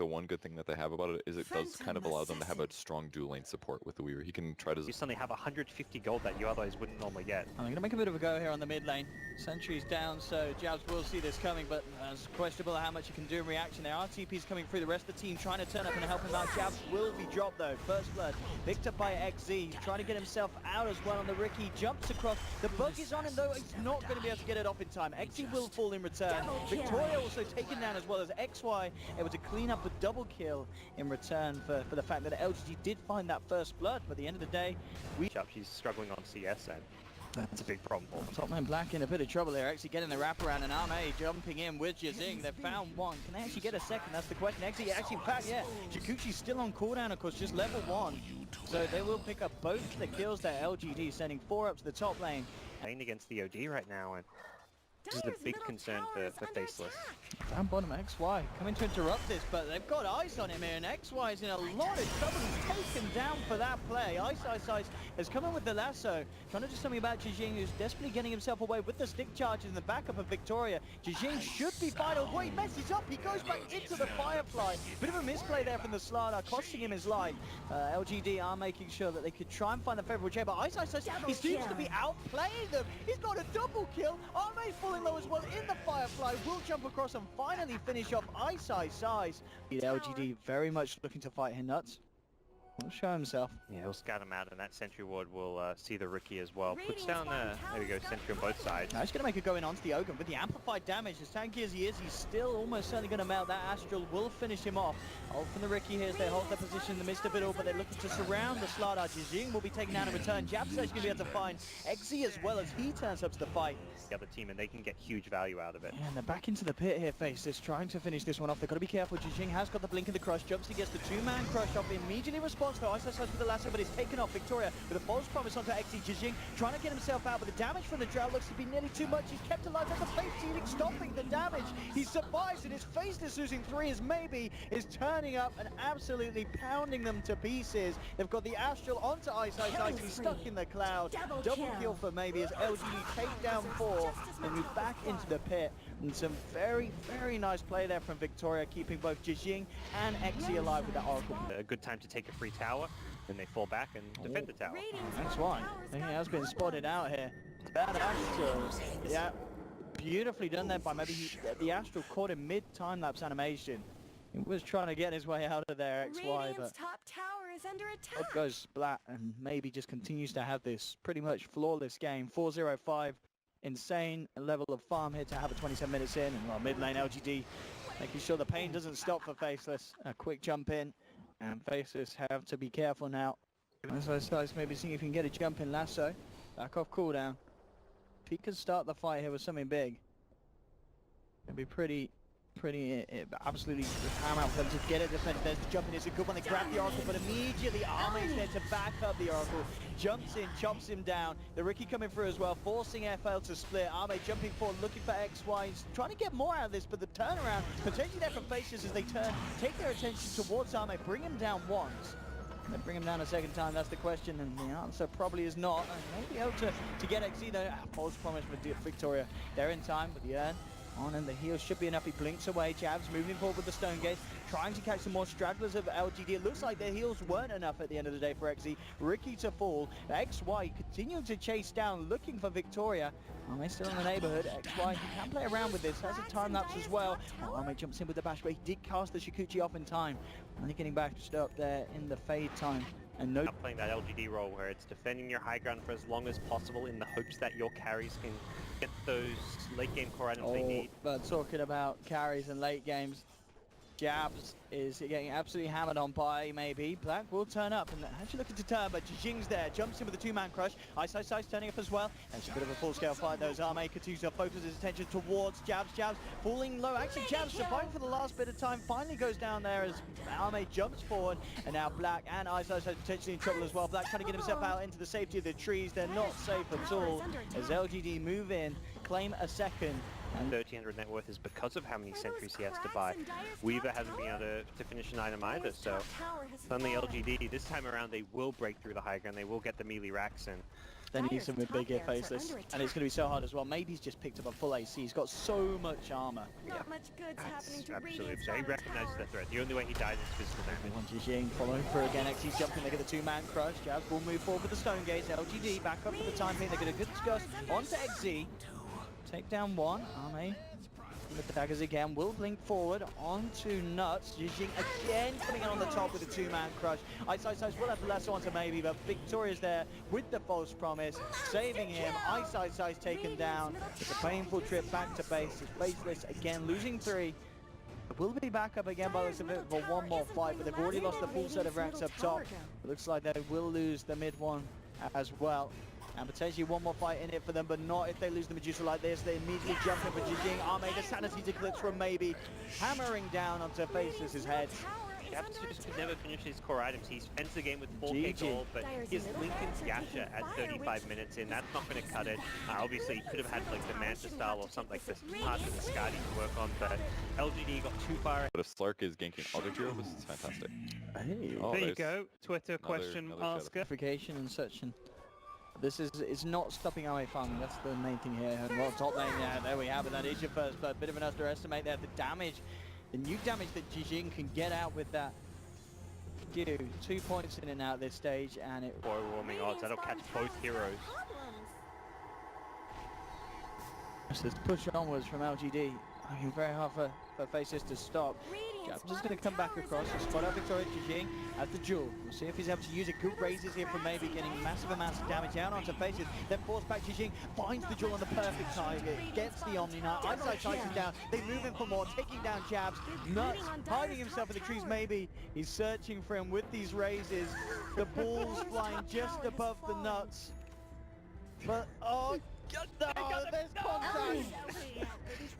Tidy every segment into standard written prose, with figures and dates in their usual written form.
the one good thing that they have about it is it does kind of allow them to have a strong dual lane support with the Weaver. He can try to... You suddenly have 150 gold that you otherwise wouldn't normally get. I'm going to make a bit of a go here on the mid lane. Sentry's down, so Jabs will see this coming, but it's questionable how much he can do in reaction there. RTP's coming through, the rest of the team trying to turn up and help him out. Jabs will be dropped though. First blood picked up by XZ, trying to get himself out as well on the Ricky. Jumps across. The bug is on him though. He's not going to be able to get it off in time. XZ will fall in return. Victoria also taken down as well as XY, able to clean up a double kill in return for the fact that LGD did find that first blood. But at the end of the day, She's struggling on CS and that's a big problem for them. Top man Black in a bit of trouble here, actually getting the wraparound, and Arme jumping in with Jazing. They've found one. Can they actually get a second? That's the question. Actually, in fact, yeah. Jakkuchi's still on cooldown, of course, just level 1. So they will pick up both the kills there. LGD sending 4 up to the top lane. Playing against the OD right now, and this is a big concern for Faceless. Down bottom, XY coming to interrupt this, but they've got eyes on him here, and XY is in a lot of trouble. He's taken down for that play. Ice has come in with the lasso, trying to do something about Jijing, who's desperately getting himself away with the stick charges in the backup of Victoria. Jijing should be fine. Oh, he messes up. He goes back into the Firefly. Bit of a misplay there from the Slardar, costing him his life. LGD are making sure that they could try and find the favorable chamber. Ice, he seems to be outplaying them. He's got a double kill. Arme's falling low as well in the Firefly. Will jump across and finally finish off Ice. LGD very much looking to fight him nuts. He'll show himself. Yeah, he'll scout him out, and that Sentry Ward will see the Ricky as well. Puts down there we go, Sentry on both sides. Now he's going to make it going onto the Ogre, but the amplified damage, as tanky as he is, he's still almost certainly going to melt. That Astral will finish him off. Ult from the Ricky here as they hold their position in the midst of it all, but they're looking to surround the Slardar. Jijing will be taken down in return. Jab's actually going to be able to find XZ as well as he turns up to the fight. The other team, and they can get huge value out of it. And they're back into the pit here, Faceless, trying to finish this one off. They've got to be careful. Jijing has got the blink of the crush. Jumps, he gets the 2-man crush off. Immediately responds to Ice with the lasso, but it's taken off. Victoria with a false promise onto XZ. Jijing trying to get himself out, but the damage from the drought looks to be nearly too much. He's kept alive at the face ceiling, stopping the damage. He survives, and his Faceless losing 3 as maybe is turning up and absolutely pounding them to pieces. They've got the Astral onto Ice. He's stuck in the cloud. Double kill for maybe as LGD take down 4 and move back into the pit. And some very, very nice play there from Victoria, keeping both Jijing and XZ alive with that Oracle. A good time to take a free tower, then they fall back and defend the tower. That's why. He has been spotted out here. Bad Astral. Yeah, beautifully done there by maybe the Astral caught him mid-time lapse animation. He was trying to get his way out of there, XY, but top tower is under attack. Up goes Splat, and maybe just continues to have this pretty much flawless game. 4-0-5. Insane level of farm here to have a 27 minutes in, and well, mid lane LGD making sure the pain doesn't stop for Faceless. A quick jump in, and Faceless have to be careful now. As maybe seeing if he can get a jump in lasso. Back off cooldown. If he could start the fight here with something big, it'd be pretty absolutely paramount for them to get a defense. There's the jump in, it's a good one. They grab the Oracle, but immediately Arme's there to back up the Oracle. Jumps in, chops him down. The Ricky coming through as well, forcing FL to split. Arme jumping forward, looking for XY. He's trying to get more out of this, but the turnaround potentially there from Faces as they turn, take their attention towards Arme, bring him down once. They bring him down a second time, that's the question, and the answer probably is not. And maybe able to get XZ though. False promise for Victoria. They're in time, but the urn on, and the heal should be enough. He blinks away. Jabs moving forward with the Stone Gate, trying to catch some more stragglers of LGD. It looks like their heals weren't enough at the end of the day for XZ. Ricky to fall. XY continuing to chase down, looking for Victoria. Arme still in the neighborhood. XY, he can play around with this. Has a time lapse as well. Arme jumps in with the bash, but he did cast the Jakkuchi off in time. Only getting bashed up there in the fade time. And no, playing that LGD role where it's defending your high ground for as long as possible in the hopes that your carries can get those late game core items they need. But talking about carries and late games, Jabs is getting absolutely hammered on by maybe. Black will turn up, and actually looking to turn, but Jijing's there, jumps in with the 2-man crush. Ice turning up as well. It's a bit of a full-scale fight though, as Arme continues to focus his attention towards Jabs. Jabs falling low. Actually, Jabs surviving for the last bit of time, finally goes down there as Arme jumps forward, and now Black and Ice potentially in trouble as well. Black trying to get himself out into the safety of the trees. They're not safe at all as LGD move in, claim a second. And 1300 net worth is because of how many sentries he has to buy. Weaver hasn't been able to finish an item either, so suddenly LGD, this time around they will break through the high ground, they will get the melee racks in. They need something big here, Faceless. And it's going to be so hard as well. Maybe he's just picked up a full AC. He's got so much armor. Not much good's happening to Absolutely. Radiant's So he bottom recognizes tower. the threat. The only way he dies is physical damage. One Jing following through again. XC's jumping. They get the two-man crush. Jabs will move forward with the stone gaze. LGD back up for the time being. They get a good discuss onto XZ. Take down one. Arme with the daggers again. Will blink forward onto Nuts. Jing again coming in on the top with a two-man crush. Ice will have the lesser one to maybe, but Victoria's there with the false promise, saving him. Ice taken down. It's a painful trip back to base. It's Faceless again, losing 3. Will be back up again by the looks of it for one more fight, but they've already lost the full set of ranks up top. It looks like they will lose the mid one as well. And potentially one more fight in it for them, but not if they lose the Medusa like this. They immediately jump in for Jing. Arme, the Sanity's Eclipse from maybe hammering down onto Faceless' head. Jabs just could never finish his core items. He's ends the game with 4k GG. gold, but his Lincoln's Yasha at 35 minutes in, that's not going to cut it. Obviously, he could have had like the Manta style or something like this part of the Scotty to work on, but LGD got too far. But if Slark is ganking other heroes, this is fantastic. Hey. Oh, There you there's go, Twitter question another shadow. asker. Verification and such, and this is not stopping Arme farming. That's the main thing here. And well, top lane, yeah, there we have it. That is your first, but a bit of an underestimate there. The damage, the new damage that Jing can get out with that. 2 points in and out this stage, and it Boy, warming odds, that'll catch both heroes. so it's push onwards from LGD. I mean, very hard for Faceless to stop. Jabs is going to come back across and spot out Victoria Jing at the duel. We'll see if he's able to use it. Good raises here from maybe getting massive amounts of damage out onto Faceless. Then force back Jing, finds the duel on the perfect target, gets the Omni Knight. Eyesight is down. They move in for more, taking down Jabs. Nuts, hiding himself in the trees maybe. He's searching for him with these raises. The ball's flying just above the Nuts. But, oh, no, there's contact.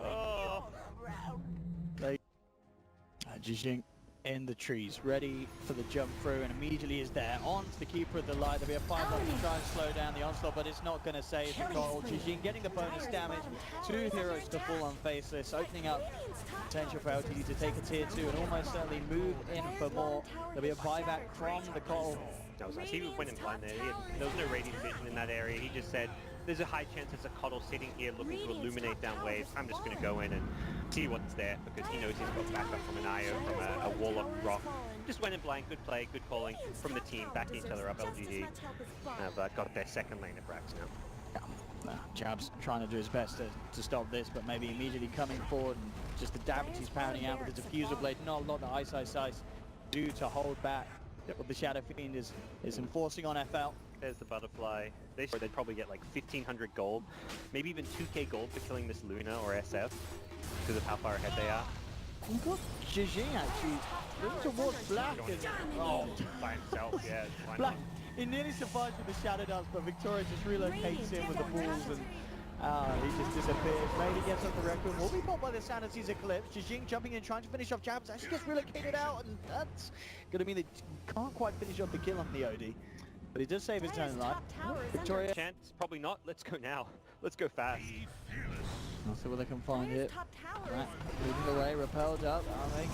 Oh. Jing in the trees, ready for the jump through, and immediately is there. On to the Keeper of the Light. There'll be a 5 to try and slow down the onslaught, but it's not going to save the goal. Jing getting the bonus damage. 2 heroes to fall on Faceless, opening up potential for LTD to take a tier 2 and almost certainly move in for more. There'll be a buyback from the call. He went in blind there. There was no radiant vision in that area. He just said, there's a high chance there's a Coddle sitting here looking to illuminate down waves. I'm just going to go in and see what's there, because he knows he's got backup from an IO, from a Warlock Rock. Just went in blind. Good play, good calling from the team, backing each other up. LGD have got their second lane at Brax now. Jabs trying to do his best to stop this, but maybe immediately coming forward and just the damage he's pounding out with the diffuser blade. Not a lot that Ice do to hold back what the Shadow Fiend is enforcing on FL. There's the butterfly. They'd probably get like 1,500 gold, maybe even 2k gold for killing this Luna or SF, because of how far ahead they are. We've got Jing actually looking towards Black. Oh, by himself, yeah. Why Black, not? he nearly survives with the Shadow Dance, but Victoria just relocates him with the balls, and he just disappears. Maybe gets up the record. Will be caught by the Sanity's Eclipse. Jing jumping in, trying to finish off Jabs. Actually gets relocated out, and that's going to mean they can't quite finish off the kill on the OD. But he does save his own life. Victoria. Chance? Probably not. Let's go now. Let's go fast. I'll see what they can find here. Right, moving away, repelled up.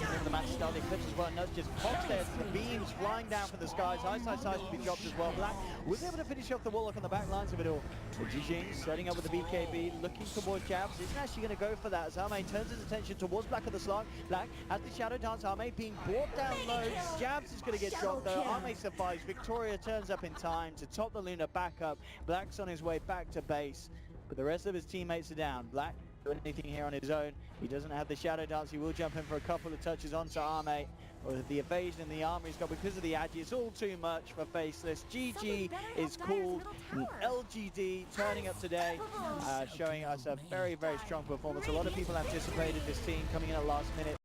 Giving him the match start. The Eclipse as well. Nuts just pops there. The beams flying down from the skies. Ice will be dropped as well. Black was able to finish off the Warlock on the back lines of it all. Jing setting up with the BKB, looking towards Jabs. Isn't actually going to go for that as Arme turns his attention towards Black of the Slug. Black has the Shadow Dance. Arme being brought down low. Jabs is going to get dropped though. Arme survives. Victoria turns up in time to top the Luna back up. Black's on his way back to base, but the rest of his teammates are down. Black doing anything here on his own. He doesn't have the Shadow Dance. He will jump in for a couple of touches onto Arme. With the evasion and the armor he's got because of the Agi, it's all too much for Faceless. GG is called. LGD turning up today, showing us a very, very strong performance. A lot of people anticipated this team coming in at last minute.